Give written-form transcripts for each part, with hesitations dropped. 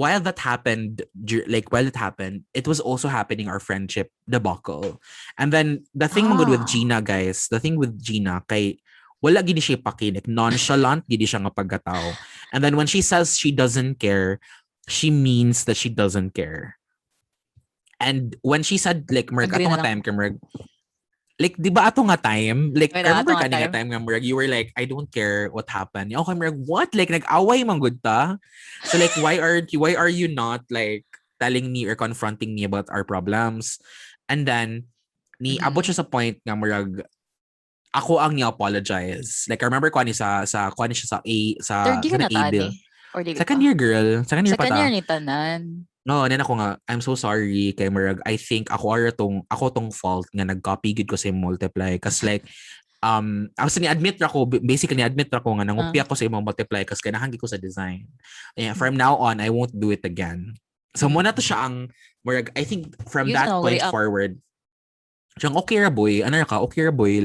while that happened, it was also happening our friendship debacle. And then the thing good with Jeana, guys, kay wala gini siya pakinig, nonchalant gini siya nga pagkatao. And then when she says she doesn't care, she means that she doesn't care. And when she said like merg ato nga time merg, like di ba ato nga time, like remember kanina time nga merg, you were like, I don't care what happened. Okay merg, what, like nag-away man gud ta? So like why are you not like telling me or confronting me about our problems? And then ni abot siya sa point nga merg, ako ang ni-apologize. Like, I remember ko sa A-bill. Second year, girl. Second year ni tanan. No, then ako nga, I'm so sorry kay Marag. I think ako tong fault nga nag-copy gid ko sa multiply. Kasi like, ako ni-admit ako nga nangupya ko sa imong multiply kasi ganahan ko sa design. Yeah, from now on, I won't do it again. So, muna to siya ang, Marag, I think from that point forward, siyang okay ra boy,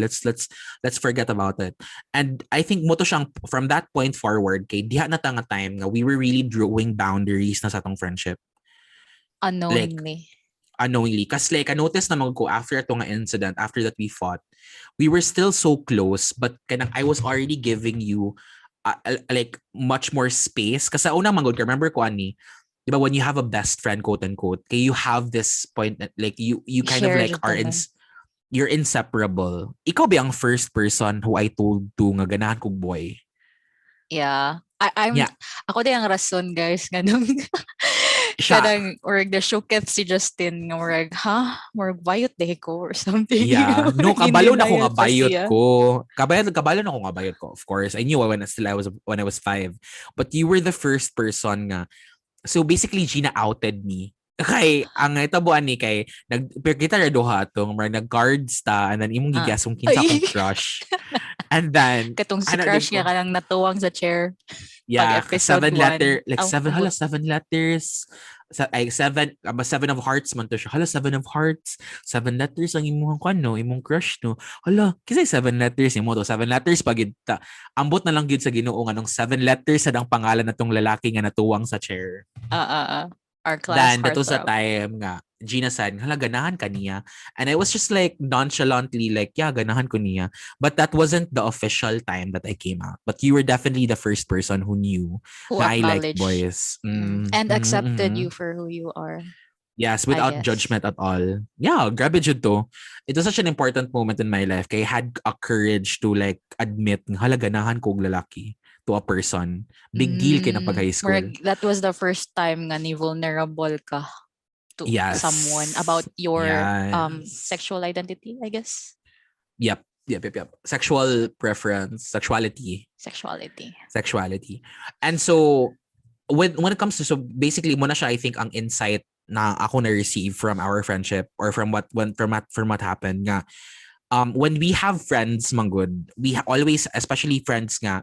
let's forget about it. And I think mo to siyang from that point forward kay diha na ta nga time nga we were really drawing boundaries na sa atong friendship. Unknowingly. Kasi like I noticed naman ko after itong incident, after that we fought, we were still so close but kanang I was already giving you like much more space kasi una man gud remember ko ani. Diba when you have a best friend quote unquote, kay you have this point that like you kind of like are you're inseparable. Ikaw ba ang first person who I told to nga ganahan kong boy? Yeah. Ako din ang rason, guys, nga nung kadang or the showket si Justin nga murag bayot dehe ko or something. Yeah. No, kabalo na ko nga bayot ko. Kabalo na ko nga bayot ko. Of course, I knew when I was 5. But you were the first person nga. So basically, Jeana outed me. Kay ang itabuan ni kay kita ra duha tong nag-guards ta and then imong gigas kung kinsa kong crush. And then katong si crush nga kanang natuwang sa chair. Yeah, 7 letters. 7 letters. 7 of hearts man to siya. 7 of hearts. 7 letters ang imong imong crush no. Kisay 7 letters imo to. 7 letters pagid ta. Ambot na lang gyud sa Ginoo nga nung 7 letters sa dang pangalan natong lalaki nga natuwang sa chair. Our class. Then, that was a time nga, Jeana said, ganahan ka niya. And I was just like, nonchalantly like, yeah, ganahan ko niya. But that wasn't the official time that I came out. But you were definitely the first person who knew that I like boys. And accepted you for who you are. Yes, without judgment at all. Yeah, grabe jud to. It was such an important moment in my life. Kaya I had a courage to like admit, ganahan ko og lalaki to a person. Big deal kay na pag high school. That was the first time nga ni vulnerable ka to someone about your sexual identity, I guess. Yep. Sexual preference, sexuality. And so when it comes to basically muna siya I think ang insight na ako na receive from our friendship or from what happened nga when we have friends manggod, we always, especially friends nga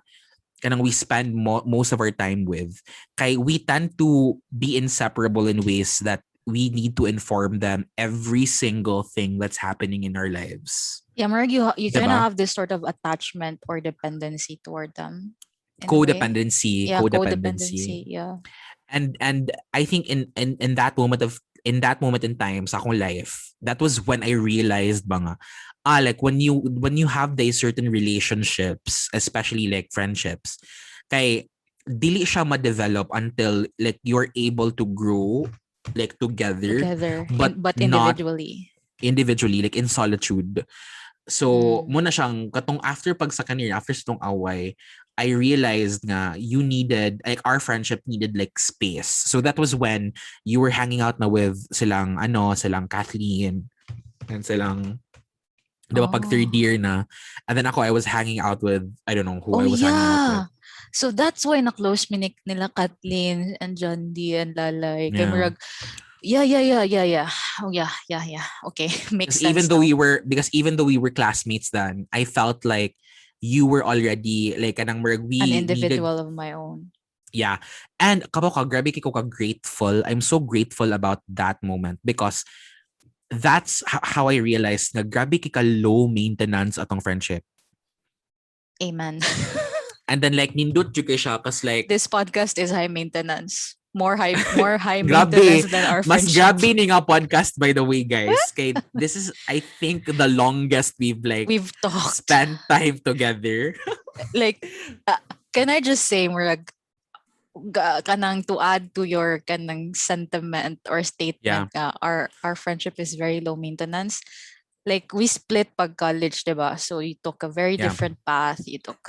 kanang we spend most of our time with, kay we tend to be inseparable in ways that we need to inform them every single thing that's happening in our lives. Yeah, Marg, you kind of have this sort of attachment or dependency toward them. Codependency. Yeah. And I think in that moment in time sa akong life, that was when I realized like when you have these certain relationships, especially like friendships, kay dili siya ma-develop until like you're able to grow like together but individually. Like in solitude. So muna siyang katong after sa tong away, I realized nga you needed, like our friendship needed like space. So that was when you were hanging out na with silang Kathleen and silang diba pag third year na, and then I was hanging out with I don't know who I was hanging out with. So that's why na-close me nila Kathleen and John D and Lalay. Kay Murag, yeah. Oh yeah. Okay, makes sense. Even though we were classmates then, I felt like you were already like an individual of my own. Yeah. And grabe ko grateful. I'm so grateful about that moment because that's how I realized na grabe ka low maintenance atong friendship. Amen. And then like nindot jud kay siya cause like this podcast is high maintenance. more high Grabe. maintenance than our Mas friendship. grabe ni nga podcast, by the way, guys. Kay, this is, I think, the longest we've talked. spent time together. Like, can I just say, murag, kanang to add to your kanang sentiment or statement, our friendship is very low maintenance. Like, we split pag college, diba? So you took a very different path. You took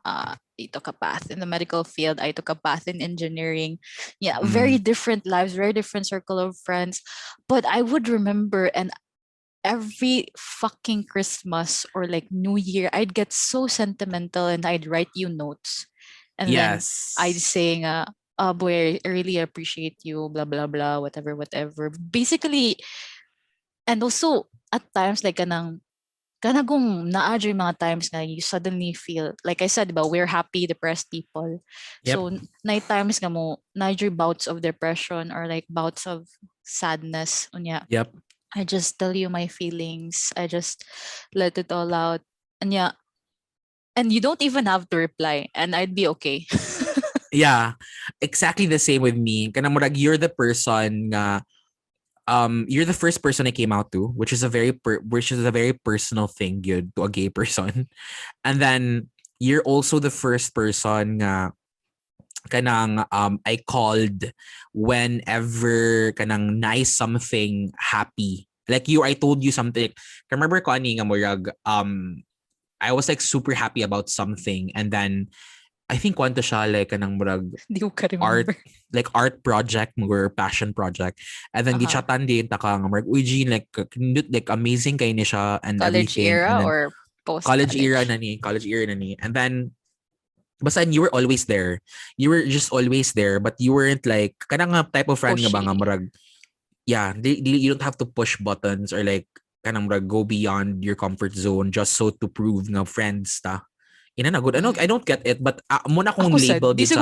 a path in the medical field. I took a path in engineering. Yeah, very different lives, very different circle of friends. But I would remember, and every fucking Christmas or like New Year, I'd get so sentimental and I'd write you notes. And then I'd say, boy, I really appreciate you, blah, blah, blah, whatever, whatever. Basically, and also at times, like, kanang kung naadyo yung mga times na you suddenly feel, like I said, diba, we're happy, depressed people. Yep. So, night times nga mo, naadyo bouts of depression or like bouts of sadness. Unya, Yep. I just tell you my feelings. I just let it all out. And yeah, and you don't even have to reply, and I'd be okay. Yeah, exactly the same with me. Kanang murag, you're the person nga, you're the first person I came out to, which is a very personal thing, yun, to a gay person. And then you're also the first person nga kanang I called whenever kanang nice something happy. Like you, I told you something. Remember ko ani nga murag, I was like super happy about something, and then I think kwento siya like kanang murag art project or passion project, and then gichatan din ta ka nga murag, uy Jean, like amazing kay ni siya and college everything. era And then, or post college era na ni, and then basta you were always there. You were just always there, but you weren't like kanang type of friend nga ba nga murag, you don't have to push buttons or like kanang murag go beyond your comfort zone just so to prove nga friends ta. Ina na good. I don't get it, but muna kong label gid sa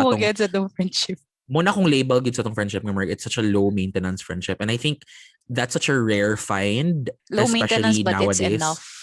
tong friendship. Muna kong label gid sa tong friendship nga murag, it's such a low maintenance friendship, and I think that's such a rare find, low especially maintenance, but nowadays. it's enough.